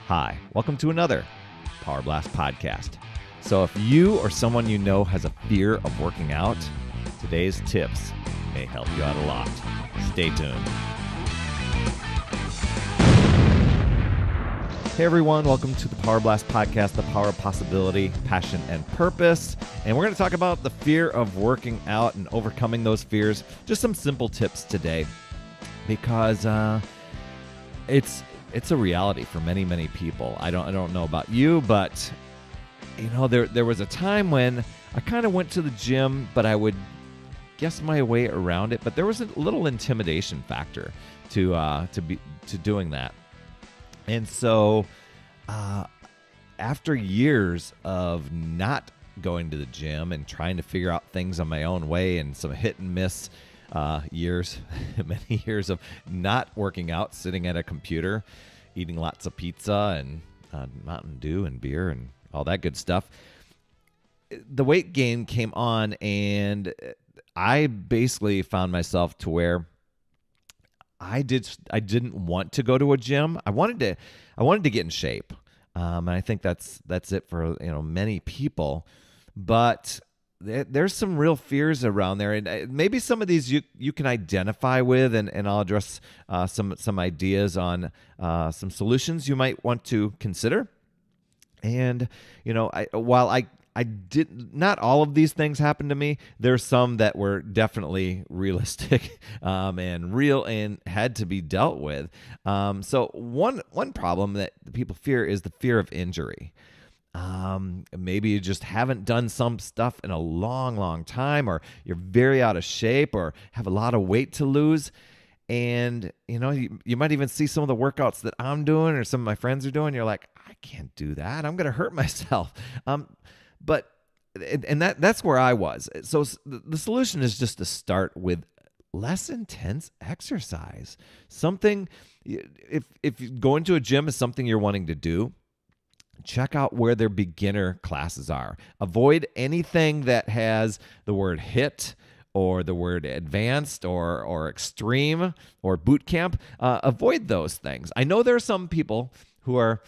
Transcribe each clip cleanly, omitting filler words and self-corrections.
Hi, welcome to another Power Blast podcast. So if you or someone you know has a fear of working out, today's tips may help you out a lot. Stay tuned. Hey everyone, welcome to the Power Blast podcast, the power of possibility, passion, and purpose. And we're going to talk about the fear of working out and overcoming those fears. Just some simple tips today because it's a reality for many people. I don't know about you, but you know, there was a time when I kind of went to the gym, but I would guess my way around it. But there was a little intimidation factor to doing that. And so after years of not going to the gym and trying to figure out things on my own way and some hit and miss years, many years of not working out, sitting at a computer, eating lots of pizza and Mountain Dew and beer and all that good stuff, the weight gain came on, and I basically found myself to where I didn't want to go to a gym. I wanted to get in shape, and I think that's it for many people. But there's some real fears around there, and maybe some of these you can identify with, and I'll address some ideas on some solutions you might want to consider. And while I did not all of these things happen to me, there's some that were definitely realistic and real and had to be dealt with. So one problem that people fear is the fear of injury. Maybe you just haven't done some stuff in a long time, or you're very out of shape, or have a lot of weight to lose. And, you might even see some of the workouts that I'm doing or some of my friends are doing. You're like, I can't do that. I'm going to hurt myself. But that's where I was. So the solution is just to start with less intense exercise. Something, if going to a gym is something you're wanting to do, check out where their beginner classes are. Avoid anything that has the word HIIT or the word advanced or extreme or boot camp. Avoid those things. I know there are some people who are,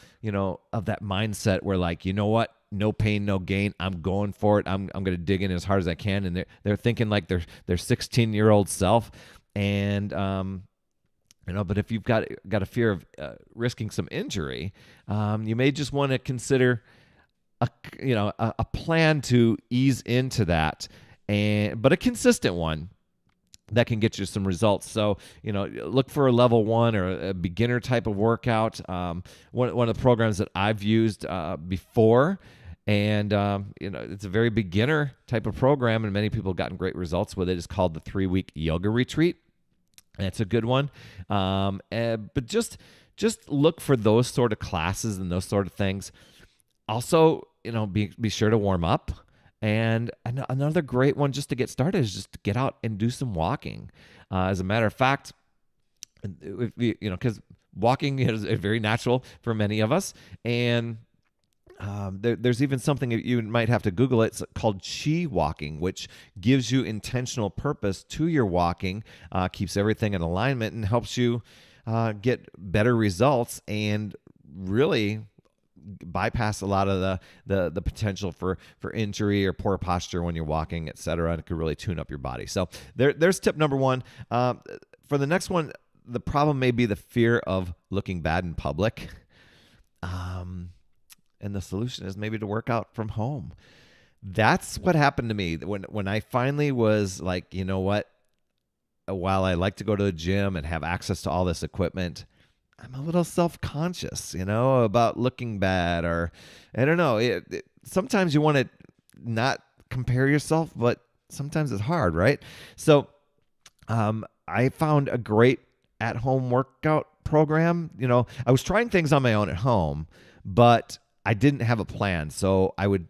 of that mindset where, like, you know what? No pain, no gain. I'm going for it. I'm going to dig in as hard as I can. And they're thinking like their 16-year-old self. And but if you've got a fear of risking some injury, you may just want to consider a plan to ease into that, but a consistent one that can get you some results. So, look for a level 1 or a beginner type of workout. One of the programs that I've used before, and it's a very beginner type of program, and many people have gotten great results with it. It's called the 3-week yoga retreat. That's a good one. But just look for those sort of classes and those sort of things. Also, be sure to warm up. And another great one just to get started is just to get out and do some walking. As a matter of fact, because walking is very natural for many of us. And there's even something you might have to Google it. It's called chi walking, which gives you intentional purpose to your walking, keeps everything in alignment, and helps you get better results and really bypass a lot of the potential for injury or poor posture when you're walking, etc. And it could really tune up your body. So there's tip number 1. For the next one, the problem may be the fear of looking bad in public. And the solution is maybe to work out from home. That's what happened to me when I finally was like, you know what? While I like to go to the gym and have access to all this equipment, I'm a little self-conscious, about looking bad, or I don't know. Sometimes you want to not compare yourself, but sometimes it's hard, right? So I found a great at-home workout program. I was trying things on my own at home, but I didn't have a plan, so I would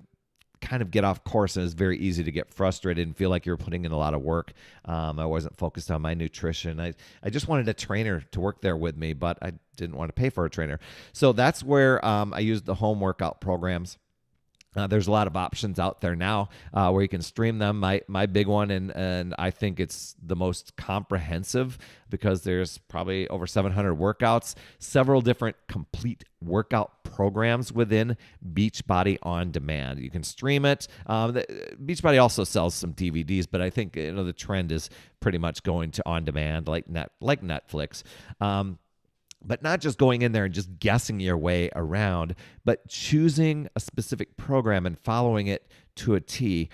kind of get off course, and it's very easy to get frustrated and feel like you're putting in a lot of work. I wasn't focused on my nutrition. I just wanted a trainer to work there with me, but I didn't want to pay for a trainer. So that's where I used the home workout programs. There's a lot of options out there now where you can stream them. My big one, and I think it's the most comprehensive because there's probably over 700 workouts, several different complete workout programs within Beachbody On Demand. You can stream it. Beachbody also sells some DVDs, but I think the trend is pretty much going to on demand, like Netflix. But not just going in there and just guessing your way around, but choosing a specific program and following it to a T.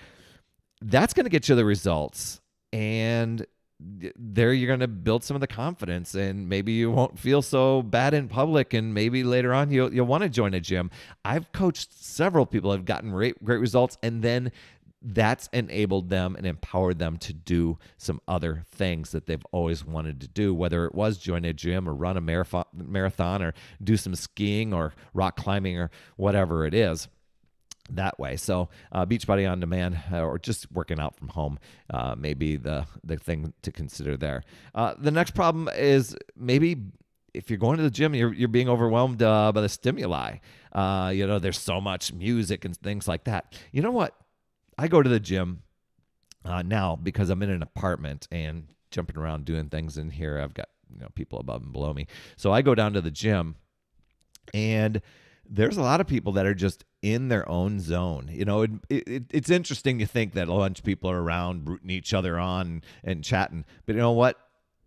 That's going to get you the results. And there you're going to build some of the confidence, and maybe you won't feel so bad in public, and maybe later on you'll want to join a gym. I've coached several people who have gotten great results, and then that's enabled them and empowered them to do some other things that they've always wanted to do, whether it was join a gym or run a marathon or do some skiing or rock climbing or whatever it is that way. So Beachbody On Demand or just working out from home may be the thing to consider there. The next problem is maybe if you're going to the gym, you're being overwhelmed by the stimuli. There's so much music and things like that. You know what? I go to the gym now because I'm in an apartment and jumping around doing things in here. I've got people above and below me. So I go down to the gym, and there's a lot of people that are just in their own zone. It's interesting to think that a bunch of people are around rooting each other on and chatting. But you know what?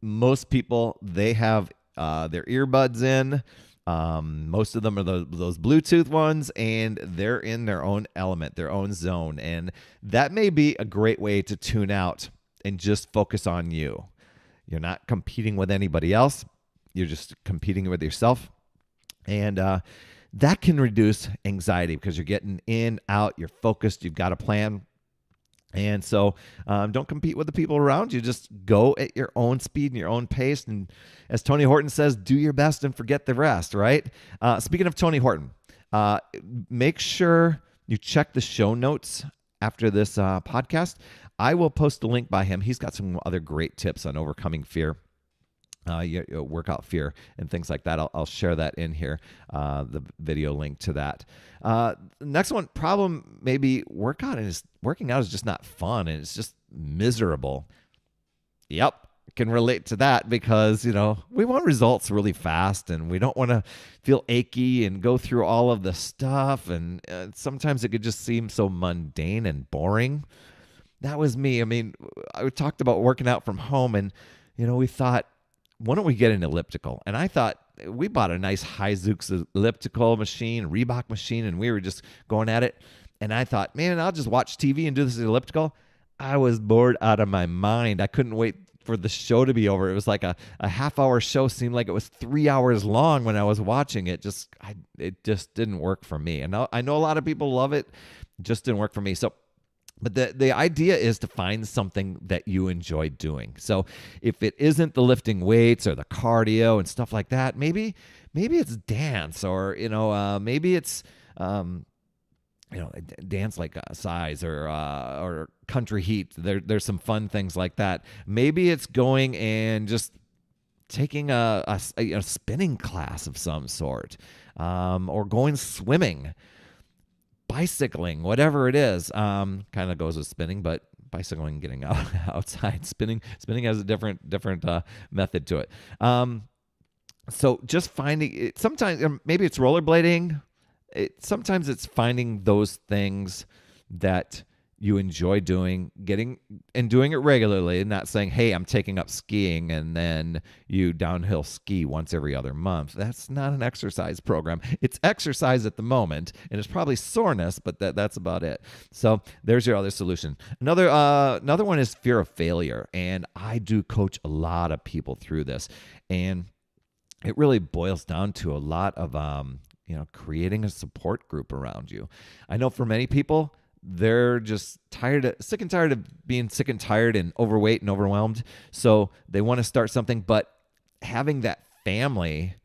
Most people, they have their earbuds in. Most of them are those Bluetooth ones, and they're in their own element, their own zone. And that may be a great way to tune out and just focus on you. You're not competing with anybody else. You're just competing with yourself. And that can reduce anxiety because you're getting in, out, you're focused, you've got a plan. And so don't compete with the people around you. Just go at your own speed and your own pace. And as Tony Horton says, do your best and forget the rest, right? Speaking of Tony Horton, make sure you check the show notes after this podcast. I will post a link by him. He's got some other great tips on overcoming fear. Workout fear and things like that. I'll share that in here, the video link to that. Next one, problem maybe working out is just not fun and it's just miserable. Yep, can relate to that because, we want results really fast and we don't want to feel achy and go through all of the stuff. And sometimes it could just seem so mundane and boring. That was me. I mean, I talked about working out from home and, we thought, why don't we get an elliptical? And I thought we bought a nice Hyzooks elliptical machine, Reebok machine, and we were just going at it. And I thought, man, I'll just watch TV and do this elliptical. I was bored out of my mind. I couldn't wait for the show to be over. It was like a half-hour show. Seemed like it was 3 hours long when I was watching it. It just didn't work for me. And I know a lot of people love it. It just didn't work for me. So. But the idea is to find something that you enjoy doing. So if it isn't the lifting weights or the cardio and stuff like that, maybe it's dance or, maybe it's, dance like size or country heat. There's some fun things like that. Maybe it's going and just taking a spinning class of some sort or going swimming. Bicycling, whatever it is, kind of goes with spinning, but bicycling, getting outside, spinning has a different method to it. So just finding it. Sometimes maybe it's rollerblading. Sometimes it's finding those things that you enjoy doing, doing it regularly, and not saying, hey, I'm taking up skiing, and then you downhill ski once every other month. That's not an exercise program. It's exercise at the moment, and it's probably soreness, but that's about it. So there's your other solution. Another one is fear of failure, and I do coach a lot of people through this, and it really boils down to a lot of creating a support group around you. I know for many people, they're just sick and tired of being sick and tired and overweight and overwhelmed. So they want to start something, but having that family,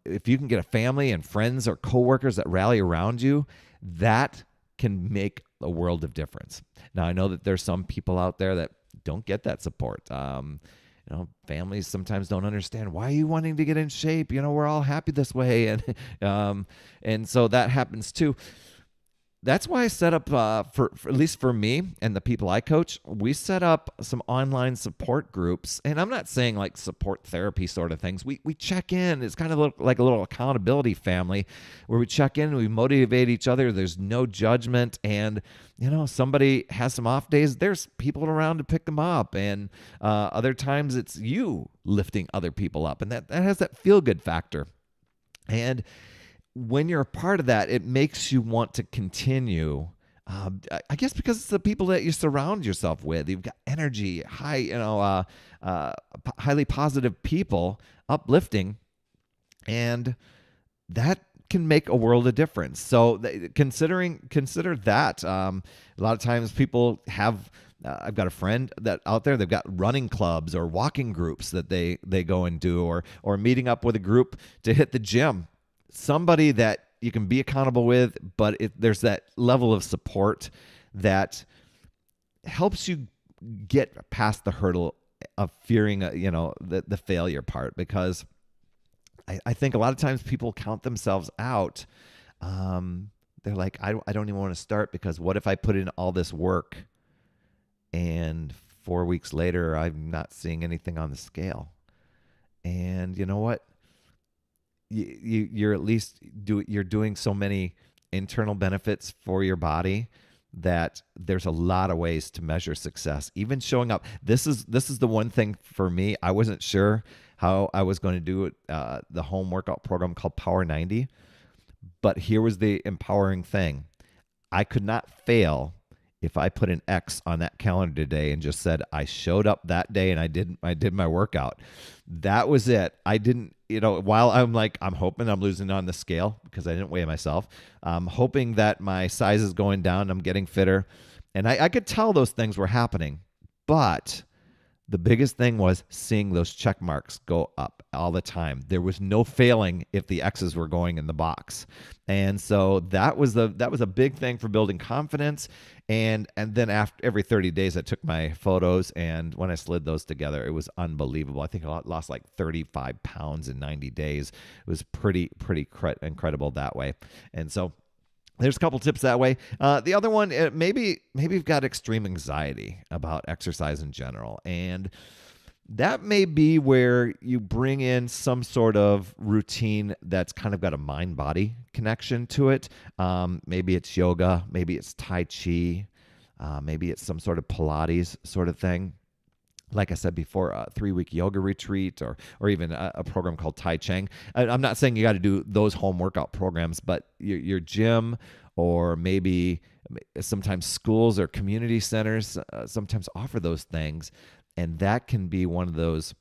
if you can get a family and friends or coworkers that rally around you, that can make a world of difference. Now, I know that there's some people out there that don't get that support. Families sometimes don't understand, why are you wanting to get in shape? We're all happy this way. And so that happens too. that's why I set up, for at least for me and the people I coach, we set up some online support groups. And I'm not saying like support therapy sort of things. We check in. It's kind of like a little accountability family where we check in and we motivate each other. There's no judgment. And, somebody has some off days. There's people around to pick them up. And other times it's you lifting other people up. And that has that feel-good factor. And when you're a part of that, it makes you want to continue. I guess because it's the people that you surround yourself with. You've got energy, highly positive people, uplifting, and that can make a world of difference. So consider that. A lot of times people have. I've got a friend that out there. They've got running clubs or walking groups that they go and do, or meeting up with a group to hit the gym. Somebody that you can be accountable with, but there's that level of support that helps you get past the hurdle of fearing, the failure part. Because I think a lot of times people count themselves out. They're like, I don't even want to start because what if I put in all this work and 4 weeks later I'm not seeing anything on the scale? And you know what? You're at least you're doing so many internal benefits for your body that there's a lot of ways to measure success. Even showing up. This is the one thing for me. I wasn't sure how I was going to do it, the home workout program called Power 90, but here was the empowering thing. I could not fail if I put an X on that calendar today and just said I showed up that day and I did my workout. That was it. I didn't, while I'm hoping I'm losing on the scale because I didn't weigh myself. I'm hoping that my size is going down. I'm getting fitter. And I could tell those things were happening. But the biggest thing was seeing those check marks go up all the time. There was no failing if the X's were going in the box. And so that was a big thing for building confidence. And then after every 30 days, I took my photos, and when I slid those together, it was unbelievable. I think I lost like 35 pounds in 90 days. It was pretty incredible that way. And so there's a couple tips that way. The other one, maybe you've got extreme anxiety about exercise in general, and that may be where you bring in some sort of routine that's kind of got a mind-body connection to it. Maybe it's yoga, maybe it's Tai Chi, maybe it's some sort of Pilates sort of thing. Like I said before, a 3-week yoga retreat or even a program called Tai Chang. I'm not saying you got to do those home workout programs, but your gym or maybe sometimes schools or community centers sometimes offer those things. And that can be one of those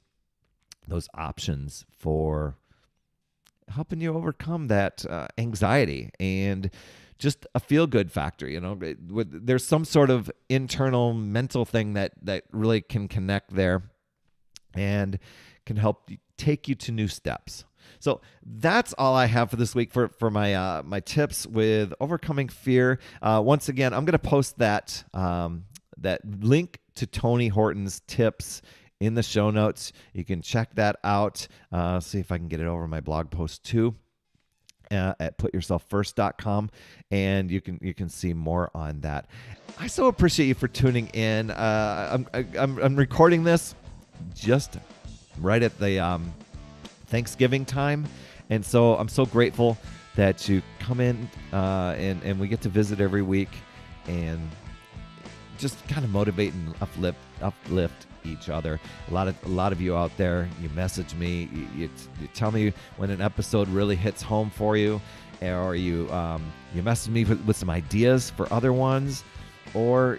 options for helping you overcome that anxiety and just a feel-good factor. There's some sort of internal mental thing that really can connect there and can help take you to new steps. So that's all I have for this week for my my tips with overcoming fear. Once again, I'm going to post that link to Tony Horton's tips in the show notes. You can check that out. See if I can get it over my blog post too. At putyourselffirst.com, and you can see more on that. I so appreciate you for tuning in. I'm recording this just right at the Thanksgiving time, and so I'm so grateful that you come in and we get to visit every week and just kind of motivate and uplift each other. A lot of you out there, you message me, you tell me when an episode really hits home for you, or you message me with some ideas for other ones, or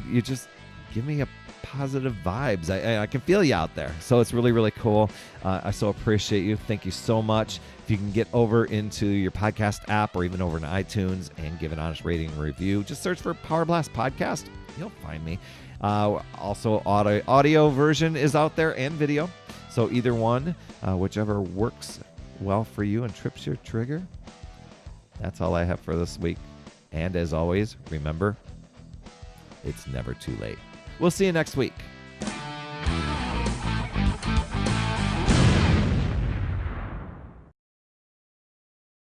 you just give me a positive vibes. I can feel you out there, so it's really, really cool. I so appreciate you. Thank you so much. If you can get over into your podcast app or even over to iTunes and give an honest rating and review, just search for Power Blast Podcast. You'll find me. Also, audio version is out there and video. So either one, whichever works well for you and trips your trigger. That's all I have for this week. And as always, remember, it's never too late. We'll see you next week.